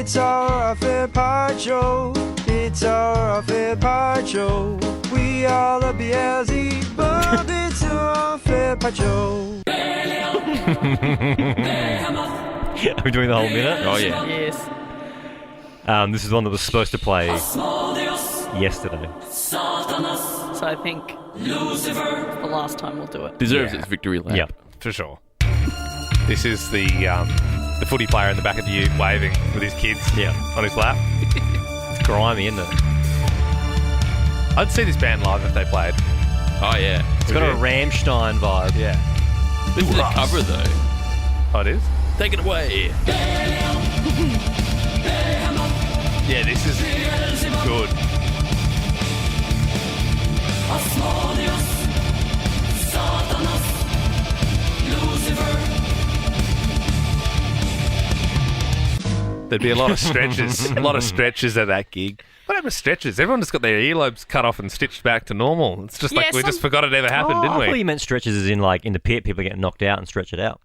It's our fair pacho. It's our fair pacho. We all love BLZ, but it's our fair pacho. Are we doing the whole minute? Oh, yeah. Yes. This is the one that was supposed to play yesterday. So I think the last time we'll do it. Deserves its victory lap. Yeah. For sure. This is the footy player in the back of the ute waving with his kids on his lap. It's grimy, isn't it? I'd see this band live if they played. Oh, yeah. It's got a Rammstein vibe. Yeah. This is a cover, though. Oh, it is? Take it away. Yeah, this is good. There'd be a lot of stretches, at that gig. What happened to stretches? Everyone just got their earlobes cut off and stitched back to normal. It's just like we just forgot it ever happened, didn't I thought we? you meant stretches as in like in the pit, people getting knocked out and stretch it out.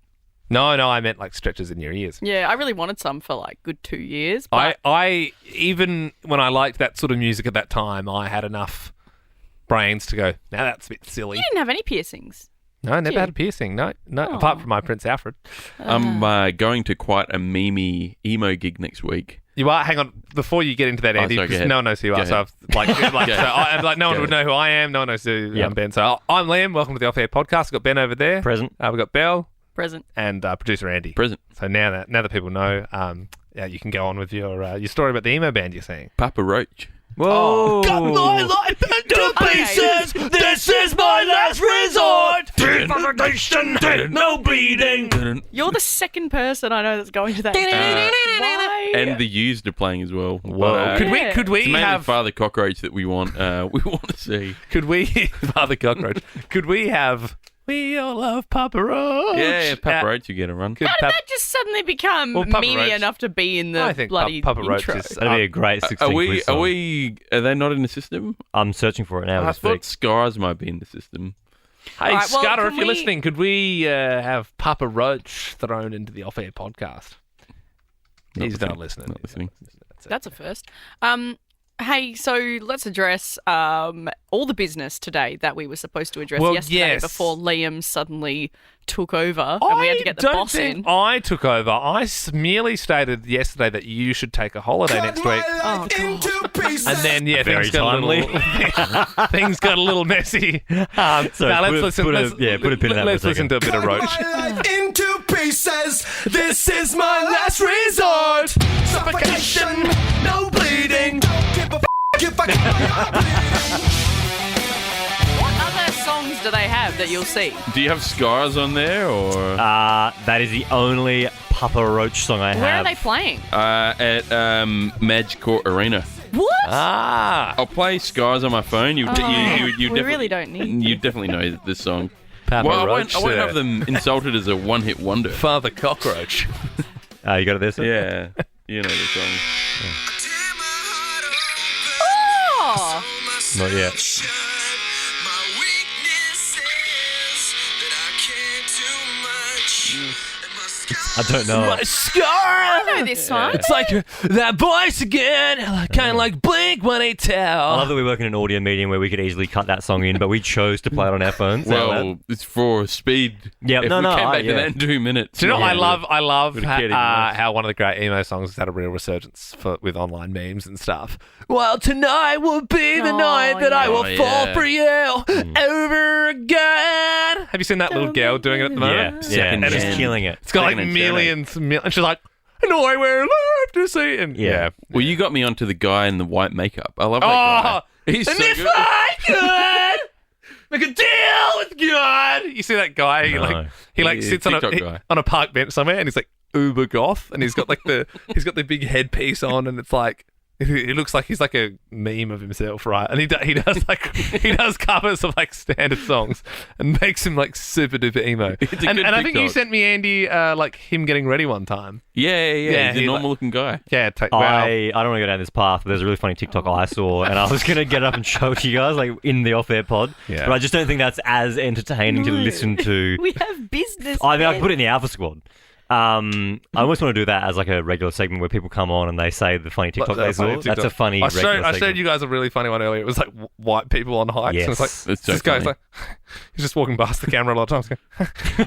No, I meant like stretches in your ears. Yeah, I really wanted some for like good 2 years. But I even when I liked that sort of music at that time, I had enough brains to go, now that's a bit silly. you didn't have any piercings. No, I never you? had a piercing. No, apart from my Prince Alfred. I'm going to quite a memey emo gig next week. You are. Hang on, before you get into that, Andy, sorry, go because ahead. no one knows who you are. So, no one would know who I am. No one knows who I'm Ben. So I'm Liam. Welcome to the Off Air Podcast. We've got Ben over there. Present. We've got Belle Present. and producer Andy. Present. So now that people know, you can go on with your story about the emo band you're saying. Papa Roach. Whoa! Cut my life into pieces. This is my last resort. No bleeding. You're the second person I know that's going to that. Why? And the Used are playing as well. Whoa! But, Could we it's mainly have Father Cockroach that we want to see. Could we Father Cockroach? Could we have? We all love Papa Roach. Yeah, Papa Roach, you get a run. Could How did Pap- that just suddenly become Well, Papa memey Roach- enough to be in the I think bloody Papa Roach intro? is. That'd be a great 16 quiz song. Are they not in the system? I'm searching for it now. I as we thought speak. Scars might be in the system. Hey, All right, well, Scudder, can if you're we- listening, could we have Papa Roach thrown into the off-air podcast? He's not listening. Not listening. That's a first. Hey, so let's address all the business today that we were supposed to address yesterday yes. before Liam suddenly took over and we had to get the boss in. I took over. I merely stated yesterday that you should take a holiday next week. Oh, God. And then, Very things got timely. things got a little messy. So Now, let's listen. put Let's a pin in that let's for a listen second. to a bit of Roach. Into pieces. This is my last resort. Suffocation, no bleeding. Don't give a if I What other songs do they have that you'll see? Do you have Scars on there, or That is the only Papa Roach song I have. Where are they playing? at Madge Court Arena? What? I'll play Scars on my phone. You we definitely- really don't need You definitely know this song. Papa Well, I Roach. won't have them insulted as a one-hit wonder. Father Cockroach. You got it there, sir? Yeah, you know the song. Oh! Not yet. I don't know. Scar. I know this song. It's like that voice again, kind of like Blink 182. I love that we work in an audio medium where we could easily cut that song in, but we chose to play it on our phones. Well, it's for speed. Yep, If no, we no, came I- back to yeah. that in 2 minutes. Do you know what I love Would've cared even less. how one of the great emo songs has had a real resurgence with online memes and stuff. Well, tonight will be the Oh, night that I will yeah. fall for you over again. Have you seen that little girl doing it at the moment? Yeah, and And she's it's killing it. got like Second and millions, and she's like, I know I wear love to see. And Yeah. Well, you got me onto the guy in the white makeup. I love that guy. He's and so if good. I could make a deal with God. You see that guy? No. He Yeah, sits on TikTok guy. on a park bench somewhere, and he's like uber goth, and he's got like he's got the big headpiece on, and it's like. He looks like he's like a meme of himself, right? And he does covers of like standard songs and makes him like super duper emo. It's a And good I think you TikTok. sent me Andy like him getting ready one time. Yeah. Yeah, He's a he normal looking guy. Yeah, I don't want to go down this path, but there's a really funny TikTok I saw, and I was going to get up and show it to you guys, like in the off-air pod. Yeah. But I just don't think that's as entertaining to listen to. We have business. I mean, I could men. put it in the Alpha Squad. I almost want to do that as like a regular segment where people come on and they say the funny TikTok they saw. That's a funny I regular showed segment. you guys a really funny one earlier. It was like white people on hikes. Yes. And it's like, It's so this guy's funny. like, he's just walking past the camera a lot of times.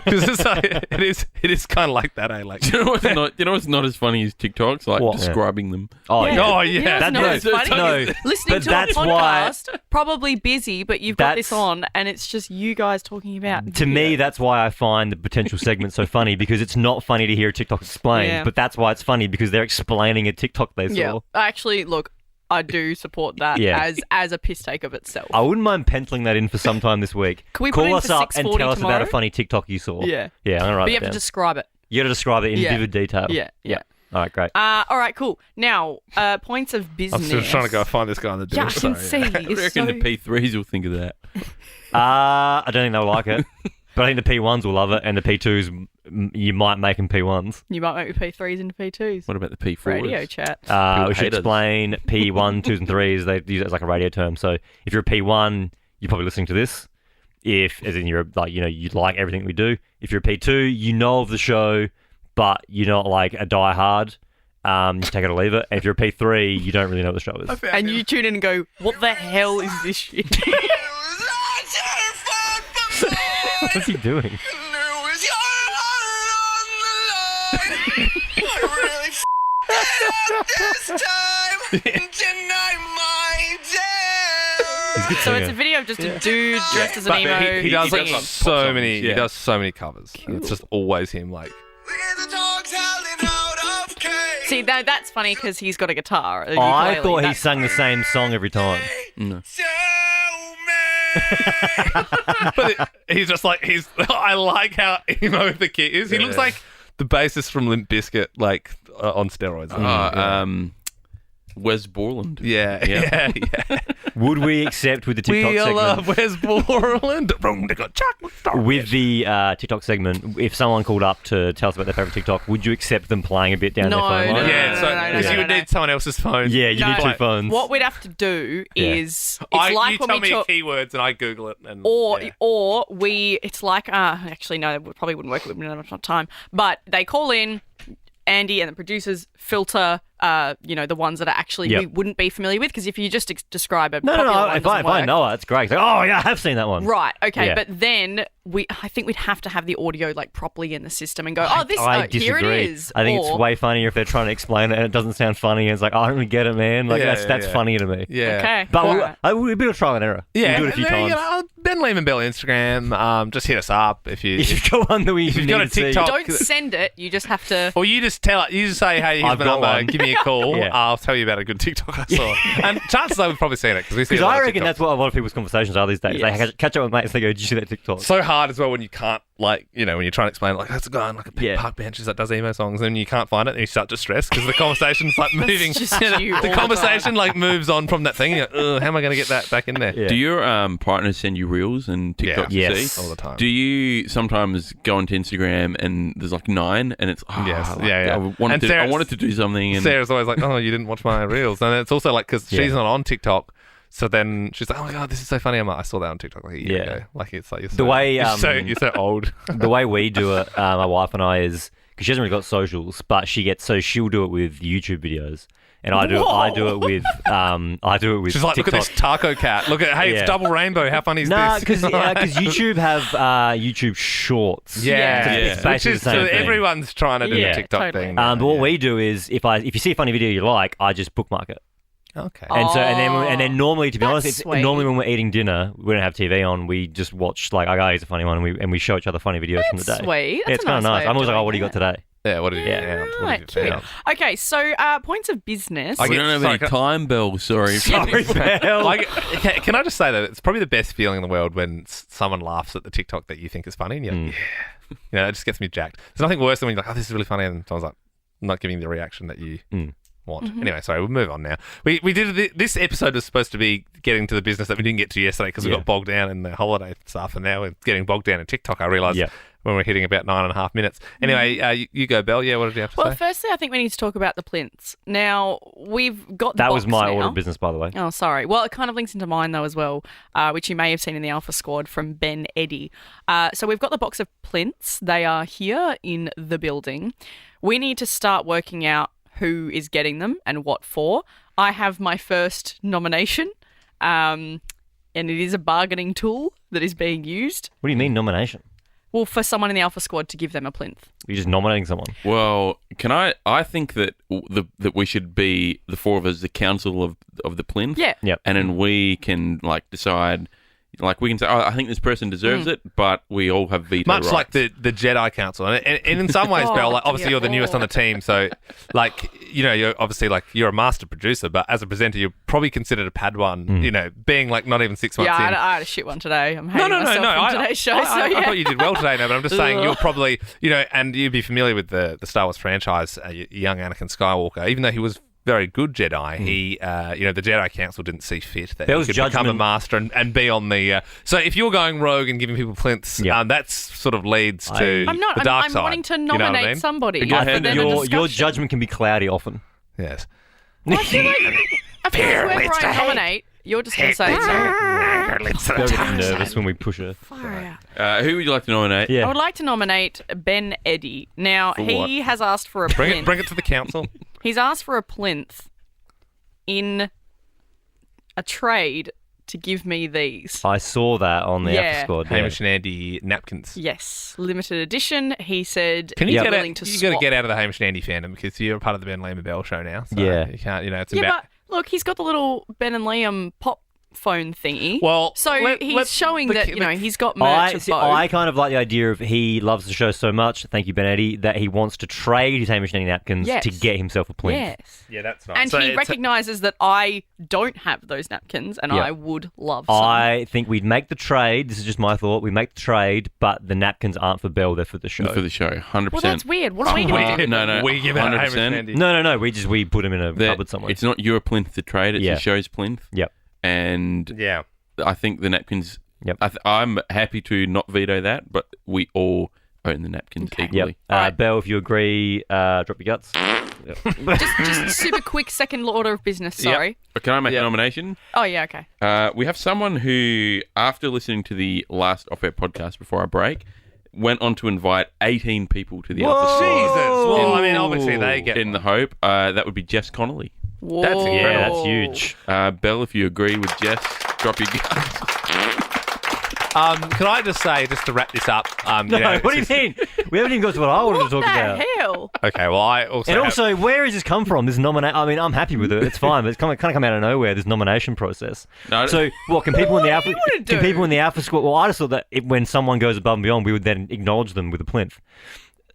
Because it is kind of like that, eh? Like, Do you know what's not as funny as TikToks? Like What? describing them. Oh, Yeah. yeah. oh, You know yeah. what's not as funny? no. Listening But to a that's why- podcast, probably busy, but you've got this on, and it's just you guys talking about. To me, video. that's why I find the potential segment so funny, because it's not funny to hear a TikTok explained, Yeah. but that's why it's funny, because they're explaining a TikTok they saw. Yeah, actually, look, I do support that Yeah. as a piss take of itself. I wouldn't mind penciling that in for some time this week. Can we put Call it in us for up and 6:40 tell us about a tomorrow? funny TikTok you saw. Yeah. Yeah, I'm going to write But you that have to down. describe it. You got to describe it in Yeah. vivid detail. Yeah. All right, great. All right, cool. Now, points of I'm business. still trying to go find this guy on the Yeah, I desk. can Sorry, see. yeah. I It's reckon so... the P3s will think of that. I don't think they'll like it. But I think the P1s will love it, and the P2s, you might make them P1s. You might make me P3s into P2s. What about the P4s? Radio chat. We should hate us. explain P1, 2s, and 3s. They use it as like a radio term. So if you're a P1, you're probably listening to this. If, as in you're like, you like everything we do. If you're a P2, you know of the show, but you're not like a diehard. You take it or leave it. And if you're a P3, you don't really know what the show is. And you tune in and go, what the hell is this shit? What's he doing? He's a good So it's a singer. video of just a dude dressed as an But emo. he does like singing. so many. yeah. He does so many covers. It's just always him. Like, See, that's funny because he's got a guitar. a I ukulele. thought he That's- sang the same song every time. No. he's just like I like how emo the kid is. He looks like the bassist from Limp Bizkit, like on steroids. Wes Borland. Yeah, Yeah. yeah. Would we accept with the TikTok We segment? love Wes Borland. With the TikTok segment, if someone called up to tell us about their favourite TikTok, would you accept them playing a bit down No, their phone line? no, Yeah, so no, because you would no. need someone else's phone. Yeah, you No. need two phones. What we'd have to do Yeah. is it's you like tell when we me talk. keywords and I Google it. And, Or, yeah. or we, it's like, actually, no, it probably wouldn't work. We don't have enough time. But they call in, Andy and the producers filter, the ones that are actually Yep. we wouldn't be familiar with. Because if you just describe a No, popular one, if doesn't I work. know it, it's great. It's like, oh, yeah, I have seen that one. Right, okay, Yeah. but then I think we'd have to have the audio like properly in the system and go, I here it disagree. is. I think Or- it's way funnier if they're trying to explain it and it doesn't sound funny and it's like, I don't really get it, man. Like, Yeah, that's yeah. funnier to me. Yeah. Okay. But alright. I would be a trial and error. Yeah, We'll do it a few and then, times. Ben Lehman Bell Instagram. Just hit us up if you. If you've got one that we If you've need got a to see. TikTok- Don't send it. You just have to. Or you just say, hey, here's I've my got number. one. Give me a call. Yeah. I'll tell you about a good TikTok I saw. And chances are we've probably seen it because we see it. Because a lot I of reckon TikToks. that's what a lot of people's conversations are these days. Yes. They catch up with mates and they go, did you see that TikTok? So hard as well when you can't, like, when you're trying to explain, like, that's a guy on like a big Yeah. park bench that does emo songs, and you can't find it, and you start to stress because the conversation's like moving. just you all the the conversation like moves on from that thing. And you're like, how am I going to get that back in there? Yeah. Do your partners send you reels and TikToks to Yes. see? All the time. Do you sometimes go onto Instagram and there's like 9 and it's Yes. like, Yeah. I wanted, And to, I Sarah's- wanted to do something and Sarah's always like, oh, you didn't watch my reels. And it's also like, because Yeah. she's not on TikTok. So then she's like, oh my God, this is so funny. I'm like, I saw that on TikTok like a year Yeah. ago. Like, it's like, The way, you're so old. The way we do it, my wife and I, is because she hasn't really got socials, but she'll do it with YouTube videos, and I do it with She's like, TikTok. look at this taco cat. Look at, hey, Yeah. it's double rainbow. How funny is Nah, this? because YouTube have YouTube Shorts. Yeah. It's Which basically is, the same so thing. everyone's trying to do Yeah, the TikTok totally. thing. But what we do is if you see a funny video you like, I just bookmark it. Okay. And then normally, to be honest, That's it's sweet. normally when we're eating dinner, we don't have TV on. We just watch like, oh, here's a funny one, and we show each other funny videos from the day. That's sweet. Yeah, That's it's a kind of nice way nice. of I'm always like, oh, doing what do you got that. today? Yeah, what did you Yeah. found? What Right, have you cute. found? Okay, so points of business. I we get- don't have sorry, any can- time bells, sorry. Sorry, Belle. Like, can I just say that it's probably the best feeling in the world when someone laughs at the TikTok that you think is funny and you're like, yeah. It just gets me jacked. There's nothing worse than when you're like, oh, this is really funny, and someone's like, not giving the reaction that you want. Mm-hmm. Anyway, sorry, we'll move on now. We did this episode was supposed to be getting to the business that we didn't get to yesterday because we Yeah. got bogged down in the holiday stuff, and now we're getting bogged down in TikTok. I realised. Yeah. when we're hitting about 9.5 minutes. Anyway, you go, Belle. Yeah, what did you have to Well, say? firstly, I think we need to talk about the plinths. Now, we've got the That was box my now. order of business, by the way. Oh, sorry. Well, it kind of links into mine, though, as well, which you may have seen in the Alpha Squad from Ben Eddy. So we've got the box of plinths. They are here in the building. We need to start working out who is getting them and what for. I have my first nomination, and it is a bargaining tool that is being used. What do you mean nomination? Well, for someone in the Alpha Squad to give them a plinth. You're just nominating someone. Well, I think that that we should be the four of us the council of the plinth. Yeah. Yep. And then we can decide. We can say, I think this person deserves it, but we all have veto Much rights. like the Jedi Council, and in some ways, Oh, Belle, obviously dear you're the newest on the team, so you're obviously you're a master producer, but as a presenter, you're probably considered a Padawan. Being not even 6 months Yeah, in. I had a shit one today. I'm No, hating no, myself no. from today's show. I thought you did well today, no, but I'm just saying Ugh. you're probably, and you'd be familiar with the Star Wars franchise, young Anakin Skywalker, even though he was very good Jedi, he, the Jedi Council didn't see fit that Bell's he could become a judgment- master and be on the... so if you're going rogue and giving people plinths, Yeah. that sort of leads to I'm not. the dark I'm side. wanting to You know what I nominate mean? somebody. Go I ahead think then. your discussion. judgment can be cloudy often. Yes. I feel like whoever I nominate, you're just going to say so. Belle gets nervous when we push her. Far out. who would you like to nominate? Yeah. I would like to nominate Ben Eddy. Now, For he what? has asked for a plinth. Bring it to the council. He's asked for a plinth in a trade to give me these. I saw that on the Yeah. Alpha Squad. Yeah. Hamish and Andy napkins. Yes, limited edition. He said Can you he's get willing out? to You got to swap. get out of the Hamish and Andy fandom because you're part of the Ben Lehman Bell show now. So Yeah. you can't. It's Yeah, about. but look, he's got the little Ben and Liam pop phone thingy. Well, so he's let's- showing the- that the- he's got merch of both. I kind of like the idea of he loves the show so much, thank you, Ben Eddy, that he wants to trade his Hamish and Andy napkins Yes. to get himself a plinth. Yes. Yeah, that's nice. And So he it's- recognises that I don't have those napkins, and Yeah. I would love some. I think we'd make the trade. This is just my thought. We make the trade, but the napkins aren't for Belle; they're for the show. For the show, 100%. Well, that's weird. What are we going to do? No, we give out Hamish and 100%. Andy. No. We put them in a cupboard somewhere. It's not your plinth to trade, it's Yeah. the show's plinth. Yep. And Yeah. I think the napkins, Yep. I'm happy to not veto that, but we all own the napkins Okay. equally. Yep. Alright. Belle, if you agree, drop your guts. Just super quick second order of business. Sorry. But can I make Yep. a nomination? Oh yeah. Okay. We have someone who, after listening to the last off-air podcast before our break, went on to invite 18 people to the Alpha Jesus. Squad Well, I mean, obviously they get. in the hope. That would be Jess Connolly. Whoa. That's incredible. Yeah, that's huge. Belle, if you agree with Jess, drop your guts. Can I just say, just to wrap this up? No, what do you mean? We haven't even got to what I wanted What to talk the about. hell? Okay, well, I also. And have- also, where has this come from? This nominate. I mean, I'm happy with it. It's fine, but it's kind of come out of nowhere. This nomination process. No, So, what can people in the Alpha? you wanna Can do? people in the Alpha Squad? Well, I just thought that when someone goes above and beyond, we would then acknowledge them with a plinth.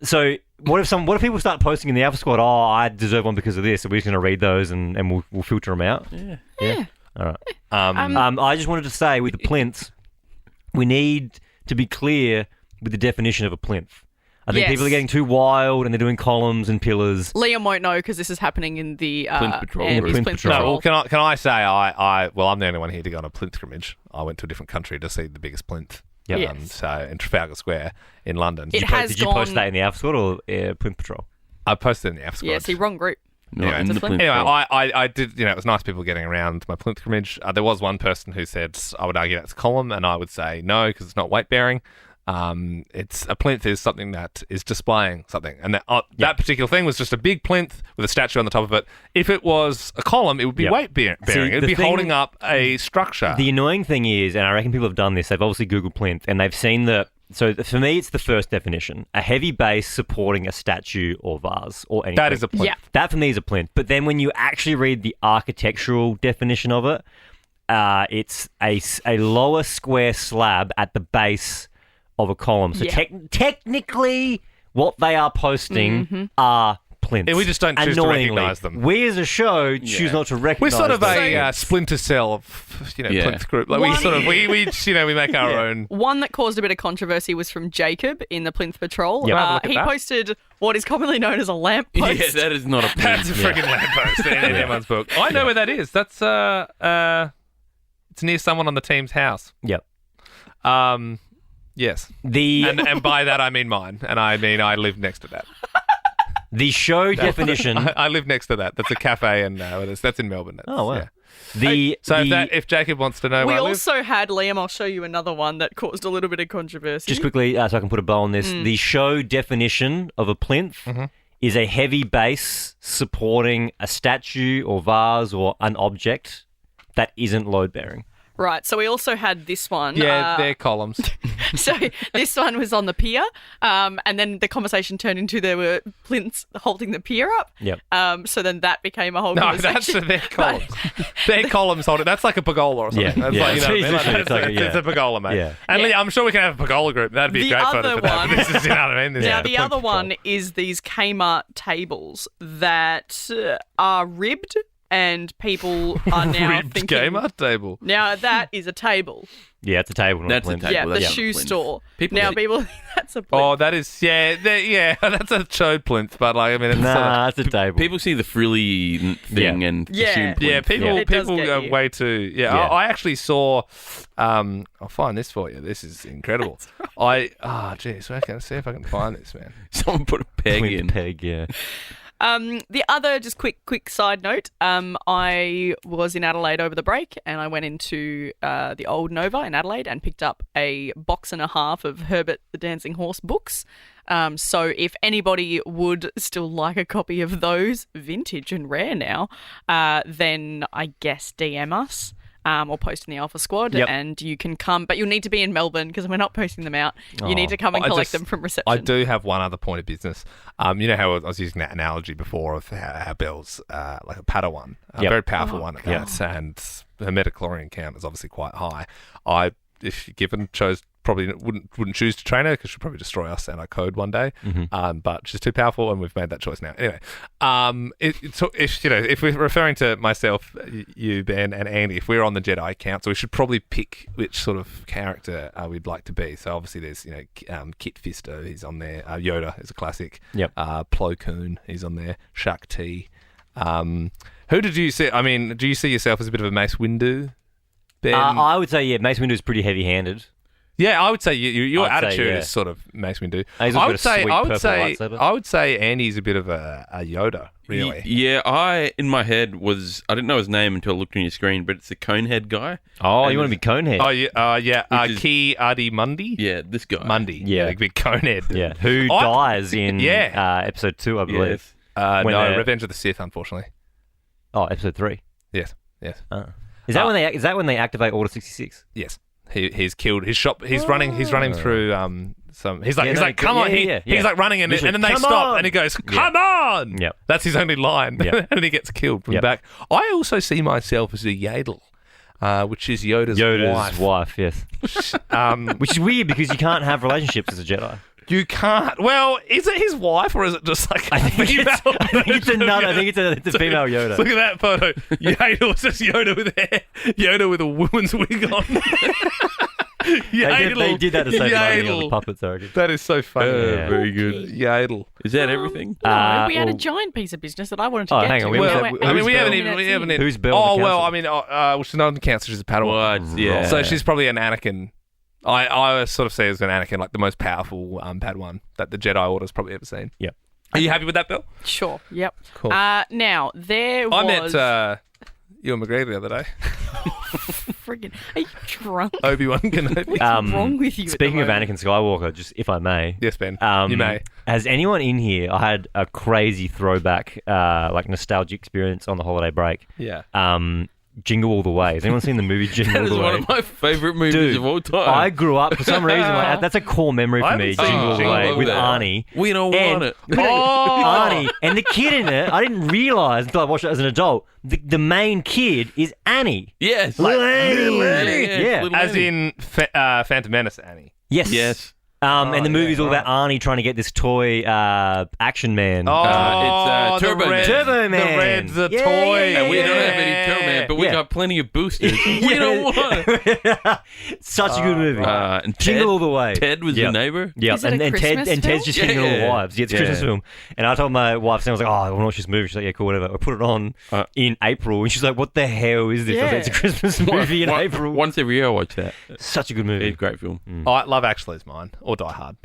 So, what if people start posting in the Alpha Squad? Oh, I deserve one because of this. Are we just going to read those and we'll filter them out? Yeah. All right. I just wanted to say with the plinths, we need to be clear with the definition of a plinth. I think Yes. people are getting too wild and they're doing columns and pillars. Liam won't know because this is happening in the Plinth Patrol Andy's group. Plinth Plinth Patrol. No, Patrol. well, can I say I'm the only one here to go on a plinth scrimmage. I went to a different country to see the biggest plinth. Yep. Yes. So in Trafalgar Square in London. It has Did you gone. post that in the Alpha Squad or Plinth Patrol? I posted in the F squad. Yeah, see, wrong group. No, Anyway, in the it's a plinth. Anyway, roll. I did, it was nice people getting around my plinth scrimmage. There was one person who said, I would argue that's a column, and I would say no, because it's not weight bearing. It's a plinth is something that is displaying something, and that particular thing was just a big plinth with a statue on the top of it. If it was a column, it would be Yep. weight bearing. See, It would the be thing- holding up a structure. The annoying thing is, and I reckon people have done this, they've obviously Googled plinth and they've seen so for me, it's the first definition. A heavy base supporting a statue or vase or anything. That is a plinth. Yeah. That for me is a plinth. But then when you actually read the architectural definition of it, it's a lower square slab at the base of a column. So Yeah. technically, what they are posting are plinths. Yeah, we just don't choose to Annoyingly. recognise them. We as a show choose not to We're recognise sort of them. a splinter cell of, Yeah. plinth group. Like we One- sort of we make our own. One that caused a bit of controversy was from Jacob in the Plinth Patrol. Yep. Have a look at He that. posted what is commonly known as a lamp post. Yeah, that is not a That's plinth. a freaking lamppost in anyone's book. I know where that is. That's it's near someone on the team's house. Yep. Yes. The And by that I mean mine, and I mean I live next to that. the show definition. I live next to that. That's a cafe, and that's in Melbourne. That's, Oh wow. yeah. The If Jacob wants to know We where I live, also had, Liam, I'll show you another one that caused a little bit of controversy. just quickly, so I can put a bow on this. The show definition of a plinth is a heavy base supporting a statue or vase or an object that isn't load bearing. Right, so we also had this one. yeah, they're columns. So this one was on the pier, and then the conversation turned into there were plinths holding the pier up. Yep. So then that became a whole No, that's conversation. their columns. Their columns hold it. That's like a pergola or something. Yeah, That's yeah. like, you know, It's what I mean? it's like a- It's a pergola, mate. Yeah. And Yeah. I'm sure we can have a pergola group. That'd be The a great photo other for that. one- This is, you know what I mean? This Now, is the other one is these Kmart tables that are ribbed, and people are now ribbed thinking... gamer table. Now, that is a table. Yeah, it's a table. Not That's a a plinth. table. Yeah, the that's shoe a plinth. store. People Now, think- people think that's a plinth. Oh, that is, that's a chode plinth, but like, I mean, it's Nah, it's a table. People see the frilly thing Yeah. and Yeah. assume yeah, plinth. people It does people get go you. way too. Yeah, Yeah. I actually saw. I'll find this for you. This is incredible. Geez, I can see if I can find this, man. Someone put a peg Plinth in. peg, yeah. The other, just quick side note, I was in Adelaide over the break, and I went into the old Nova in Adelaide and picked up a box and a half of Herbert the Dancing Horse books. So if anybody would still like a copy of those, vintage and rare now, then I guess DM us. Or post in the Alpha Squad, Yep. and you can come, but you'll need to be in Melbourne because we're not posting them out. You need to come and I collect just- them from reception. I do have one other point of business. You know how I was using that analogy before of how Belle's like a Padawan, a Yep. very powerful one at that, and her metachlorian count is obviously quite high. If given, probably wouldn't choose to train her because she'll probably destroy us and our code one day. But she's too powerful, and we've made that choice now. Anyway, if we're referring to myself, you, Ben, and Andy, if we're on the Jedi Council, we should probably pick which sort of character we'd like to be. So obviously, there's Kit Fisto, he's on there. Yoda is a classic. Yep. Plo Koon, he's on there. Shak Ti. Who did you see? I mean, do you see yourself as a bit of a Mace Windu? Ben? I would say, yeah, Mace Windu is pretty heavy-handed. Yeah, I would say your I'd say, attitude yeah. is sort of makes me do. He's got a sweet purple lightsaber. I would say Andy's a bit of a Yoda, really. Yeah, I in my head I didn't know his name until I looked on your screen, but it's the Conehead guy. Oh, And you want to be Conehead? Oh yeah, Which is- Ki Adi Mundi. Yeah, this guy. Mundi. Yeah. Big conehead. Yeah, who I- dies in Yeah. episode 2, I Yes. believe. No, When Revenge of the Sith, unfortunately. Oh, episode 3. Yes. Is that when they activate Order 66? Yes. He's killed. He's shot. He's running through some. He's like Yeah, no, come on. yeah. He's like running and Literally, then they "Come stop on!" and he goes, come on. Yep. That's his only line. Yep. And he gets killed from Yep. the back. I also see myself as a Yadel, which is Yoda's wife, yes. Which is weird because you can't have relationships as a Jedi. You can't. Well, is it his wife or is it just like a female? I think it's a female Yoda. Look at that photo. Yadel says Yoda with hair. Yoda with a woman's wig on. They did that to save money on the Yadel. puppets already. That is so funny. Yeah. Very good. Yadel. Is that everything? No, we had a well- giant piece of business that I wanted to Oh, get hang to. on, we We're haven't- only I mean, we haven't 12 even. minutes in. Who's Belle Oh the well, council? I mean, she's not in the council. She's a Padawan. What? Yeah. So she's probably an Anakin. I sort of see her as an Anakin, like the most powerful Padawan that the Jedi Order's probably ever seen. Yep. Are you happy with that, Bill? Sure. Yep. Cool. Now there was. I met Ewan McGregor the other day. Friggin', are you drunk? Obi-Wan Kenobi. What's wrong with you? at the Speaking of moment? Anakin Skywalker, just if I may. Yes, Ben. You may. Has anyone in here? I had a crazy throwback, like nostalgic experience on the holiday break. Yeah. Jingle All the Way. Has anyone seen the movie Jingle That All is the one Way? of my favourite movies Dude, of all time. I grew up for some reason. Like, that's a core memory I for me. haven't seen Jingle All the Jingle Way All with the Way. Arnie. We don't And- want it. Arnie and the kid in it. I didn't realize until I watched it as an adult. The main kid is Annie. Yes. Like, Little yeah. Annie. Yeah. Little As Annie. in Phantom Menace, Annie. Yes. Yes. And the movie's all about Arnie trying to get this toy Action Man. It's Turbo Man. Turbo Man. The Yeah, toy. And we don't have Yeah. any Turbo Man, but we Yeah. got plenty of boosters. We don't want. Such a good movie. And Jingle all the way. Ted was Yep. the neighbor. Yeah, Is it a and Christmas Ted's just hitting all the Yeah. wives. Yeah, it's a Yeah. Christmas film. And I told my wife, I was like, I want to watch this movie. She's like, yeah, cool, whatever. I put it on in April, and she's like, what the hell is this? I was like, it's a Christmas movie in April. Once every year I watch that. Such a good movie. It's a great film. Love Actually is mine, or Die Hard.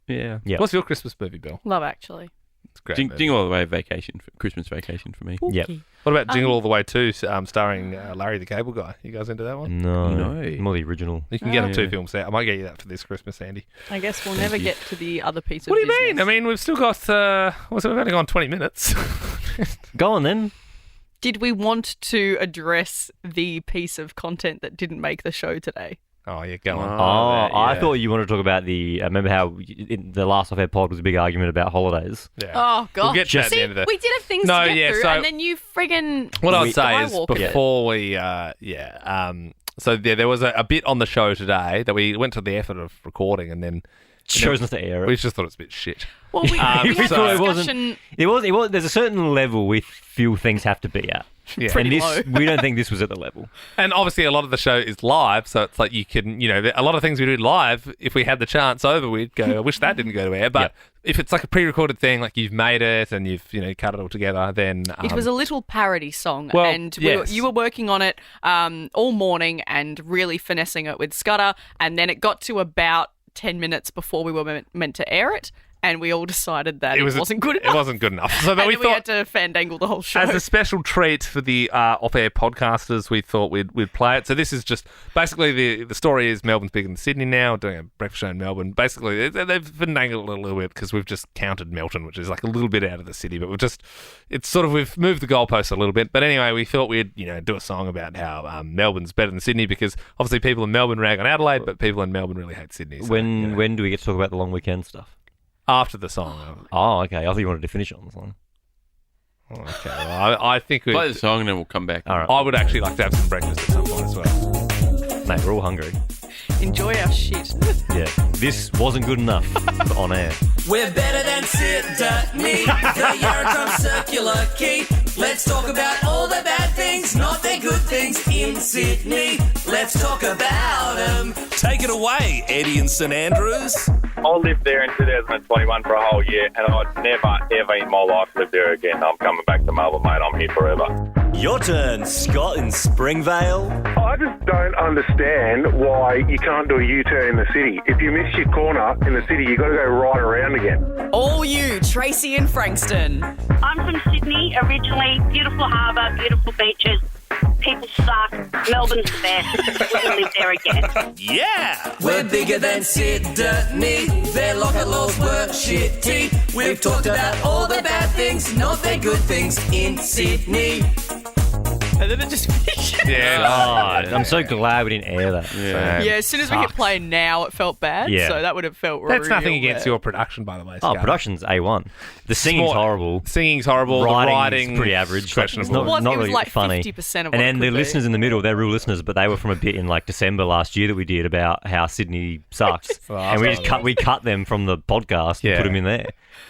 Yeah. Yeah. What's your Christmas movie, Bill? Love Actually. It's a great. movie. Jingle All the Way Vacation, Christmas Vacation for me. Yep. What about Jingle All the Way 2, starring Larry the Cable Guy? You guys into that one? No. No. More the original. You can get them Yeah. 2 films out. I might get you that for this Christmas, Andy. I guess we'll never get to the other piece of What do you business. mean? I mean, we've still got. We've only gone 20 minutes. Go on then. Did we want to address the piece of content that didn't make the show today? Oh, yeah, go on. I yeah. thought you wanted to talk about the. Remember how in the last off-air pod was a big argument about holidays? Yeah. Oh, God. We'll get to that at the See, end of the. we did have things No, to get yeah, through, so- and then you friggin' What I'd say is skywalkered it. before we, there was a bit on the show today that we went to the effort of recording, and then Chose not to air we it. just thought it was a bit shit. Well, we had We a thought it discussion. wasn't. It was. There's a certain level we feel things have to be at. Yeah. Pretty and this, low. we don't think this was at the level. And obviously, a lot of the show is live, so it's like you can, a lot of things we do live. If we had the chance over, we'd go. I wish that didn't go to air. But Yep. if it's like a pre-recorded thing, like you've made it and you've cut it all together, then It was a little parody song, well, and yes. you were working on it all morning and really finessing it with Scudder, and then it got to about 10 minutes before we were meant to air it, and we all decided that it wasn't good enough. It wasn't good enough. So then and we then we thought, had to fandangle the whole show. as a special treat for the off-air podcasters, we thought we'd play it. So this is just basically the story is Melbourne's bigger than Sydney now. We're doing a breakfast show in Melbourne. Basically, they've finagled it a little bit because we've just counted Melton, which is like a little bit out of the city, but we've moved the goalposts a little bit. But anyway, we thought we'd do a song about how Melbourne's better than Sydney because obviously people in Melbourne rag on Adelaide, but people in Melbourne really hate Sydney. So, When do we get to talk about the long weekend stuff? after the song. Oh, okay. I thought you wanted to finish it on the song. Okay, well, I think Play the song and then we'll come back. All right. I would actually like to have some breakfast at some point as well. Mate, we're all hungry. Enjoy our shit. Yeah. This wasn't good enough for on air. We're better than Sydney, the Yarracum Circular Quay. Let's talk about all the bad things, not the good things in Sydney. Let's talk about them. Take it away, Eddie and St Andrews. I lived there in 2021 for a whole year, and I'd never, ever in my life live there again. I'm coming back to Melbourne, mate. I'm here forever. Your turn, Scott in Springvale. I just don't understand why you can't do a U-turn in the city. If you miss your corner in the city, you got to go right around again. All you, Tracy and Frankston. I'm from Sydney originally. Beautiful harbour, beautiful beaches. People suck. Melbourne's the best. Wouldn't live there again. Yeah! We're bigger than Sydney. Their locker laws were shitty. We've talked about all the bad things, not the good things in Sydney. And then it just finished. Yeah. God, I'm so glad we didn't air that. Yeah. Yeah, as soon as we hit play now, it felt bad. Yeah. So that would have felt That's real nothing against bad. your production, by the way. Oh, Scar. production's A1. The singing's Small- horrible. Singing's horrible. Writing's the writing pretty average. questionable. It's not It was really like funny. 50% of what and it then the could be. listeners in the middle, they're real listeners, but they were from a bit in like December last year that we did about how Sydney sucks, and we cut them from the podcast and Yeah. put them in there,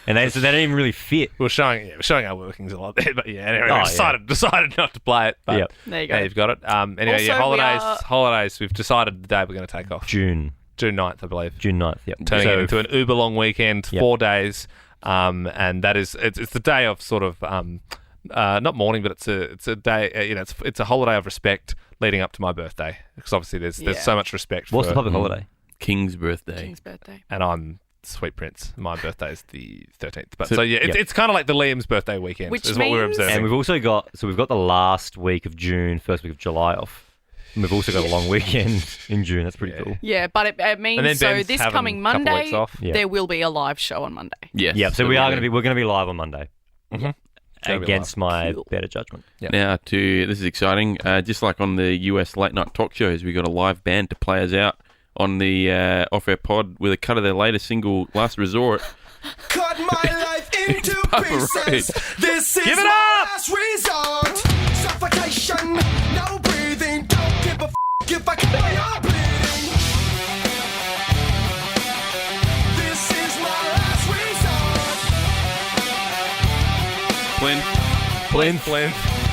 and they didn't even really fit. We're showing our workings a lot there, but yeah. Anyway, Oh, we decided not to play it. But Yep. There you go. Yeah, you've got it. Anyway, Also, yeah, we holidays. We've decided the day we're going to take off. June June 9th, I believe. 9th. Yep. Turning So it into an uber long weekend, Yep. 4 days, and that is it's the day of sort of not mourning, but it's a day. It's a holiday of respect leading up to my birthday because obviously there's Yeah. so much respect. what's for, the public holiday? King's birthday. King's birthday. And I'm Sweet Prince. My birthday is the 13th. But So- so yeah, yeah. it's kind of like the Liam's birthday weekend. Which is what we're means- observing. And we've also got the last week of June, first week of July off. And we've also got a long weekend in June. That's pretty cool. Yeah, but it And then means so Ben's this having coming a couple Monday, weeks off. Yeah. there will be a live show on Monday. Yes. Yeah, so there we're will going to be live on Monday Gonna be against my Cool. better judgment. Now, this is exciting. Just like on the US late night talk shows, we got a live band to play us out on the off-air pod with a cut of their latest single, Last Resort. Cut my life into Papa pieces. Roach. This is Give it my up! last resort. Suffocation, no breathing. Don't give a if I kill you bleeding. Flynn. Flynn.